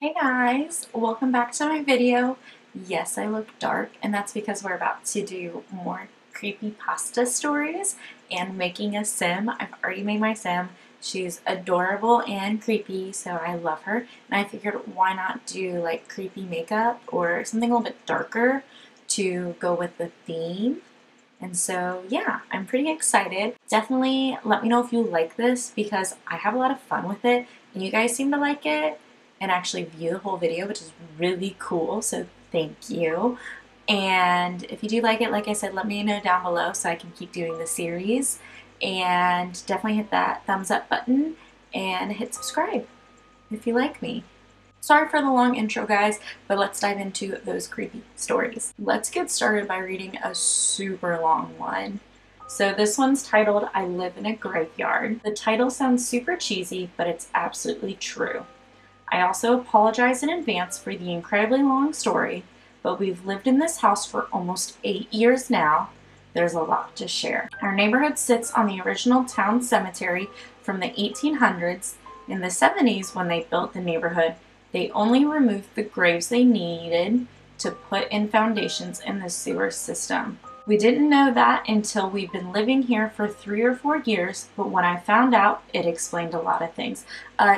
Hey guys, welcome back to my video. Yes, I look dark, and that's because we're about to do more creepypasta stories and making a sim. I've already made my sim. She's adorable and creepy, so I love her. And I figured why not do like creepy makeup or something a little bit darker to go with the theme. And so yeah, I'm pretty excited. Definitely let me know if you like this because I have a lot of fun with it and you guys seem to like it and actually view the whole video, which is really cool, so thank you. And if you do like it, like I said, let me know down below so I can keep doing the series. And definitely hit that thumbs up button and hit subscribe if you like me. Sorry for the long intro, guys, but let's dive into those creepy stories. Let's get started by reading a super long one. So this one's titled, I Live in a Graveyard. The title sounds super cheesy, but it's absolutely true. I also apologize in advance for the incredibly long story, but we've lived in this house for almost 8 years now. There's a lot to share. Our neighborhood sits on the original town cemetery from the 1800s. In the 70s, when they built the neighborhood, they only removed the graves they needed to put in foundations in the sewer system. We didn't know that until we'd been living here for 3 or 4 years, but when I found out, it explained a lot of things.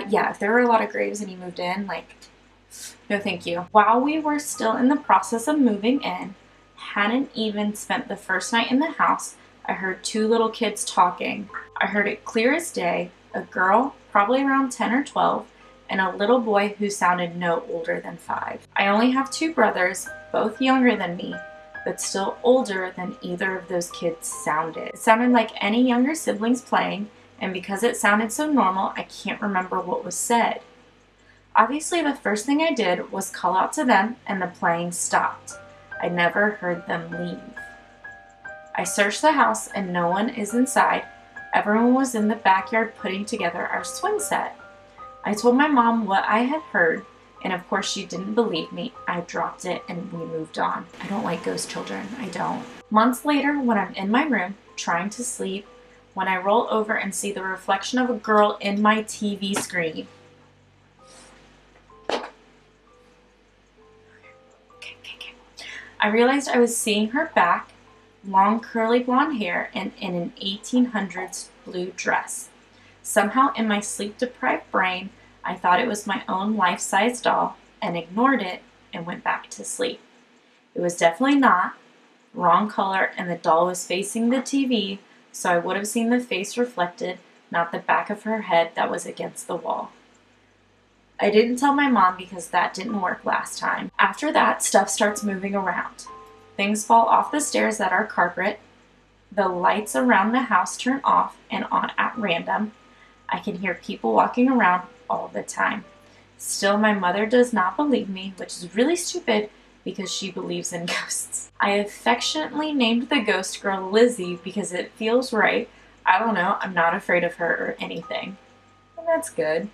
Yeah, if there were a lot of graves and you moved in, like, no thank you. While we were still in the process of moving in, hadn't even spent the first night in the house, I heard 2 little kids talking. I heard it clear as day, a girl, probably around 10 or 12, and a little boy who sounded no older than 5. I only have 2 brothers, both younger than me, but still older than either of those kids sounded. It sounded like any younger siblings playing, and because it sounded so normal, I can't remember what was said. Obviously, the first thing I did was call out to them, and the playing stopped. I never heard them leave. I searched the house, and no one is inside. Everyone was in the backyard putting together our swing set. I told my mom what I had heard, and of course she didn't believe me. I dropped it and we moved on. I don't like ghost children, I don't. Months later, when I'm in my room, trying to sleep, when I roll over and see the reflection of a girl in my TV screen. I realized I was seeing her back, long curly blonde hair, and in an 1800s blue dress. Somehow in my sleep-deprived brain, I thought it was my own life-size doll and ignored it and went back to sleep. It was definitely not. Wrong color, and the doll was facing the TV, so I would have seen the face reflected, not the back of her head that was against the wall. I didn't tell my mom because that didn't work last time. After that, stuff starts moving around. Things fall off the stairs that are carpet. The lights around the house turn off and on at random. I can hear people walking around all the time. Still, my mother does not believe me, which is really stupid because she believes in ghosts. I affectionately named the ghost girl Lizzie because it feels right. I don't know, I'm not afraid of her or anything. And that's good.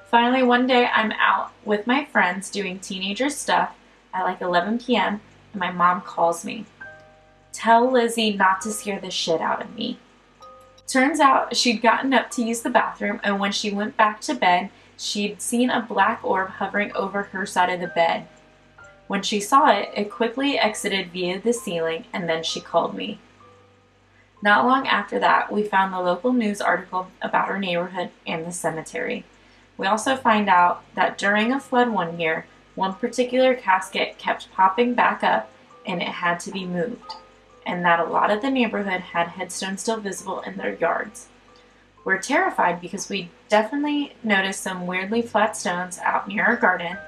Finally, one day I'm out with my friends doing teenager stuff at like 11 p.m. and my mom calls me. Tell Lizzie not to scare the shit out of me. Turns out she'd gotten up to use the bathroom, and when she went back to bed, she'd seen a black orb hovering over her side of the bed. When she saw it, it quickly exited via the ceiling, and then she called me. Not long after that, we found the local news article about our neighborhood and the cemetery. We also find out that during a flood one year, one particular casket kept popping back up, and it had to be moved, and that a lot of the neighborhood had headstones still visible in their yards. We're terrified because we definitely noticed some weirdly flat stones out near our garden,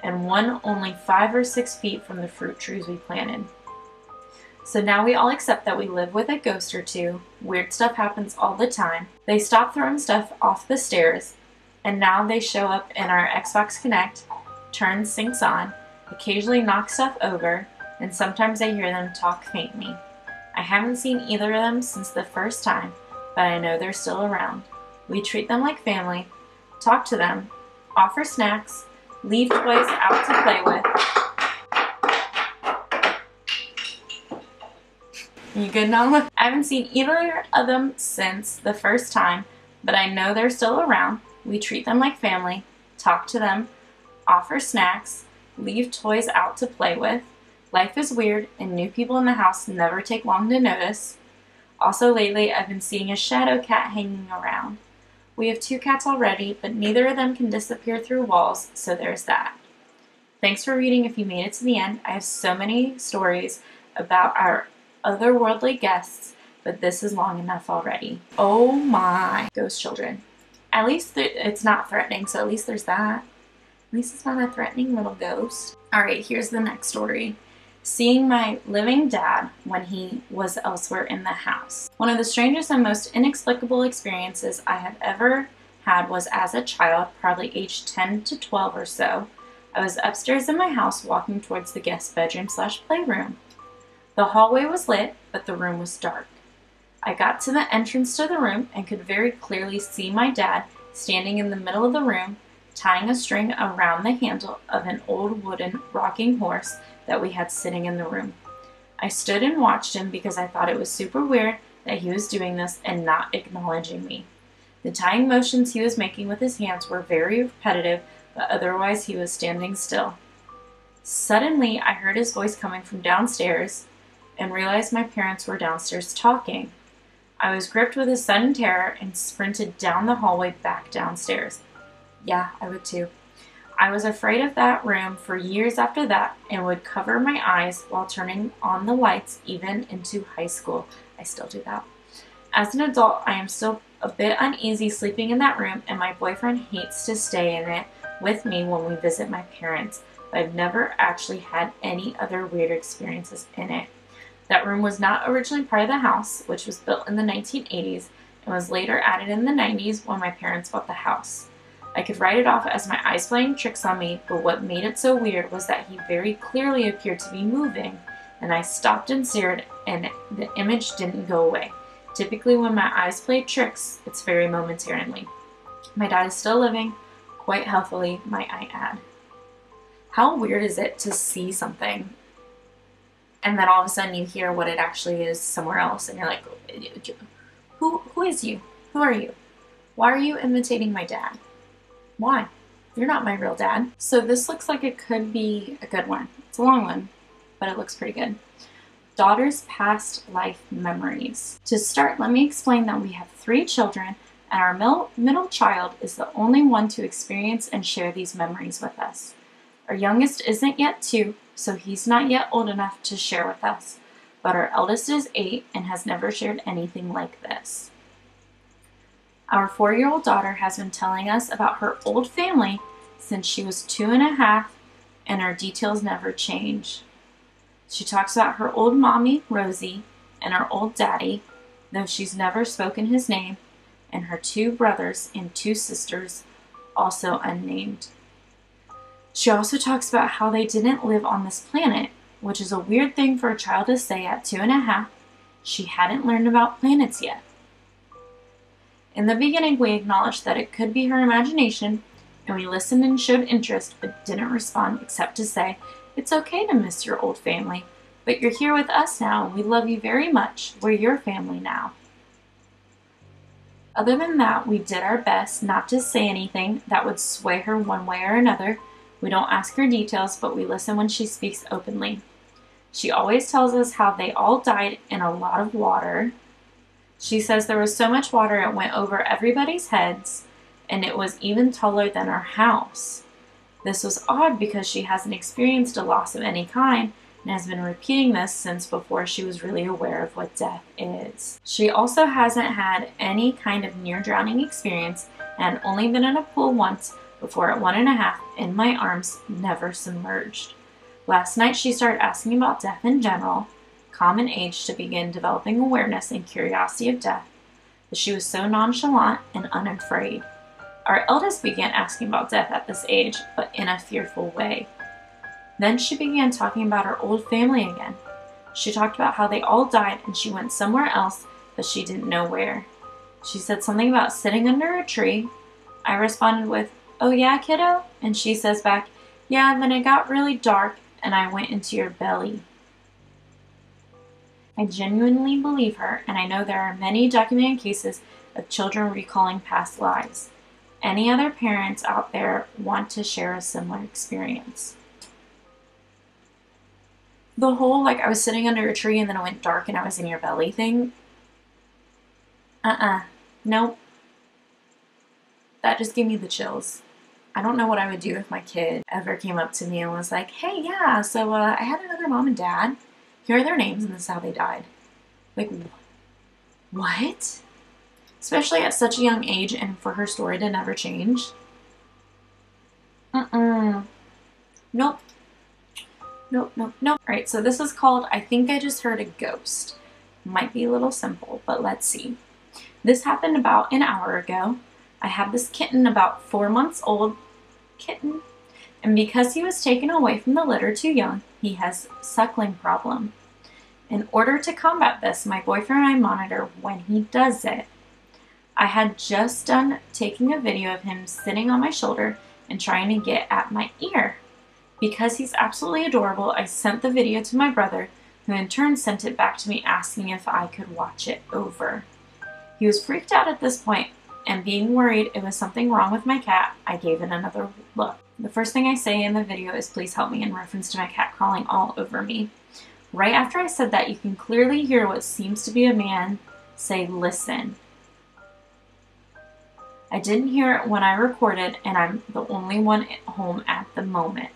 and one only 5 or 6 feet from the fruit trees we planted. So now we all accept that we live with a ghost or two. Weird stuff happens all the time. They stop throwing stuff off the stairs, and now they show up in our Xbox Connect, turn syncs on, occasionally knock stuff over, and sometimes I hear them talk faintly. I haven't seen either of them since the first time, but I know they're still around. We treat them like family, talk to them, offer snacks, leave toys out to play with. You good now? I haven't seen either of them since the first time, but I know they're still around. We treat them like family, talk to them, offer snacks, leave toys out to play with. Life is weird, and new people in the house never take long to notice. Also lately, I've been seeing a shadow cat hanging around. We have 2 cats already, but neither of them can disappear through walls, so there's that. Thanks for reading if you made it to the end. I have so many stories about our otherworldly guests, but this is long enough already. Oh my. Ghost children. At least it's not threatening, so at least there's that. At least it's not a threatening little ghost. Alright, here's the next story. Seeing my living dad when he was elsewhere in the house. One of the strangest and most inexplicable experiences I have ever had was as a child, probably aged 10 to 12 or so. I was upstairs in my house walking towards the guest bedroom / playroom. The hallway was lit, but the room was dark. I got to the entrance to the room and could very clearly see my dad standing in the middle of the room, tying a string around the handle of an old wooden rocking horse that we had sitting in the room. I stood and watched him because I thought it was super weird that he was doing this and not acknowledging me. The tying motions he was making with his hands were very repetitive, but otherwise he was standing still. Suddenly, I heard his voice coming from downstairs and realized my parents were downstairs talking. I was gripped with a sudden terror and sprinted down the hallway back downstairs. Yeah, I would too. I was afraid of that room for years after that and would cover my eyes while turning on the lights even into high school. I still do that. As an adult, I am still a bit uneasy sleeping in that room, and my boyfriend hates to stay in it with me when we visit my parents, but I've never actually had any other weird experiences in it. That room was not originally part of the house, which was built in the 1980s and was later added in the 90s when my parents bought the house. I could write it off as my eyes playing tricks on me, but what made it so weird was that he very clearly appeared to be moving, and I stopped and stared, and the image didn't go away. Typically when my eyes play tricks, it's very momentarily. My dad is still living, quite healthily, might I add. How weird is it to see something, and then all of a sudden you hear what it actually is somewhere else, and you're like, who is you? Who are you? Why are you imitating my dad? Why? You're not my real dad. So this looks like it could be a good one. It's a long one, but it looks pretty good. Daughter's past life memories. To start, let me explain that we have 3 children, and our middle child is the only one to experience and share these memories with us. Our youngest isn't yet 2, so he's not yet old enough to share with us, but our eldest is 8 and has never shared anything like this. Our 4-year-old daughter has been telling us about her old family since she was 2.5, and her details never change. She talks about her old mommy, Rosie, and her old daddy, though she's never spoken his name, and her 2 brothers and 2 sisters, also unnamed. She also talks about how they didn't live on this planet, which is a weird thing for a child to say at 2.5. She hadn't learned about planets yet. In the beginning, we acknowledged that it could be her imagination, and we listened and showed interest, but didn't respond except to say, "It's okay to miss your old family, but you're here with us now, and we love you very much. We're your family now." Other than that, we did our best not to say anything that would sway her one way or another. We don't ask her details, but we listen when she speaks openly. She always tells us how they all died in a lot of water. She says there was so much water it went over everybody's heads, and it was even taller than our house. This was odd because she hasn't experienced a loss of any kind and has been repeating this since before she was really aware of what death is. She also hasn't had any kind of near-drowning experience and only been in a pool once before at 1.5 in my arms, never submerged. Last night she started asking about death in general, common age to begin developing awareness and curiosity of death, but she was so nonchalant and unafraid. Our eldest began asking about death at this age, but in a fearful way. Then she began talking about her old family again. She talked about how they all died and she went somewhere else, but she didn't know where. She said something about sitting under a tree. I responded with, "Oh yeah, kiddo?" And she says back, "Yeah, then it got really dark and I went into your belly." I genuinely believe her, and I know there are many documented cases of children recalling past lives. any other parents out there want to share a similar experience. The whole, like, I was sitting under a tree and then it went dark and I was in your belly thing. Nope. That just gave me the chills. I don't know what I would do if my kid ever came up to me and was like, hey, yeah, so I had another mom and dad. Here are their names and this is how they died. Like, what? Especially at such a young age and for her story to never change. Nope. Nope, nope, nope. Alright, so this is called I Think I Just Heard a Ghost. Might be a little simple, but let's see. This happened about an hour ago. I have this kitten, about 4 months old kitten, and because he was taken away from the litter too young, he has a suckling problem. In order to combat this, my boyfriend and I monitor when he does it. I had just done taking a video of him sitting on my shoulder and trying to get at my ear. Because he's absolutely adorable, I sent the video to my brother, who in turn sent it back to me asking if I could watch it over. He was freaked out at this point, and being worried it was something wrong with my cat, I gave it another look. The first thing I say in the video is please help me in reference to my cat crawling all over me. Right after I said that, you can clearly hear what seems to be a man say, listen. I didn't hear it when I recorded, and I'm the only one at home at the moment.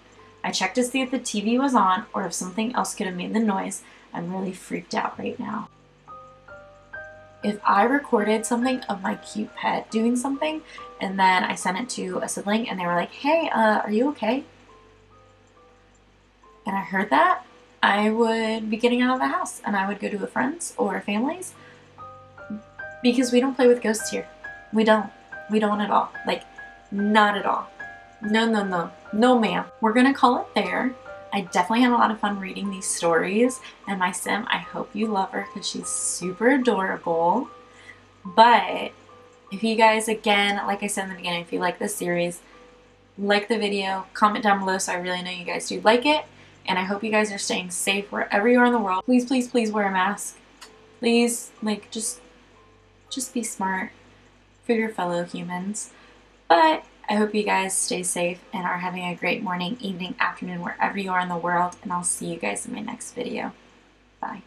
I checked to see if the TV was on or if something else could have made the noise. I'm really freaked out right now. If I recorded something of my cute pet doing something and then I sent it to a sibling and they were like, hey, are you okay? And I heard that, I would be getting out of the house and I would go to a friend's or a family's, because we don't play with ghosts here. We don't. We don't at all. Like, not at all. No, no, no. No, ma'am. We're gonna call it there. I definitely had a lot of fun reading these stories, and my sim, I hope you love her because she's super adorable. But if you guys, again, like I said in the beginning, if you like this series, like the video, comment down below so I really know you guys do like it. And I hope you guys are staying safe wherever you are in the world. Please, please, please wear a mask. Please, like, just be smart for your fellow humans. But I hope you guys stay safe and are having a great morning, evening, afternoon, wherever you are in the world. And I'll see you guys in my next video. Bye.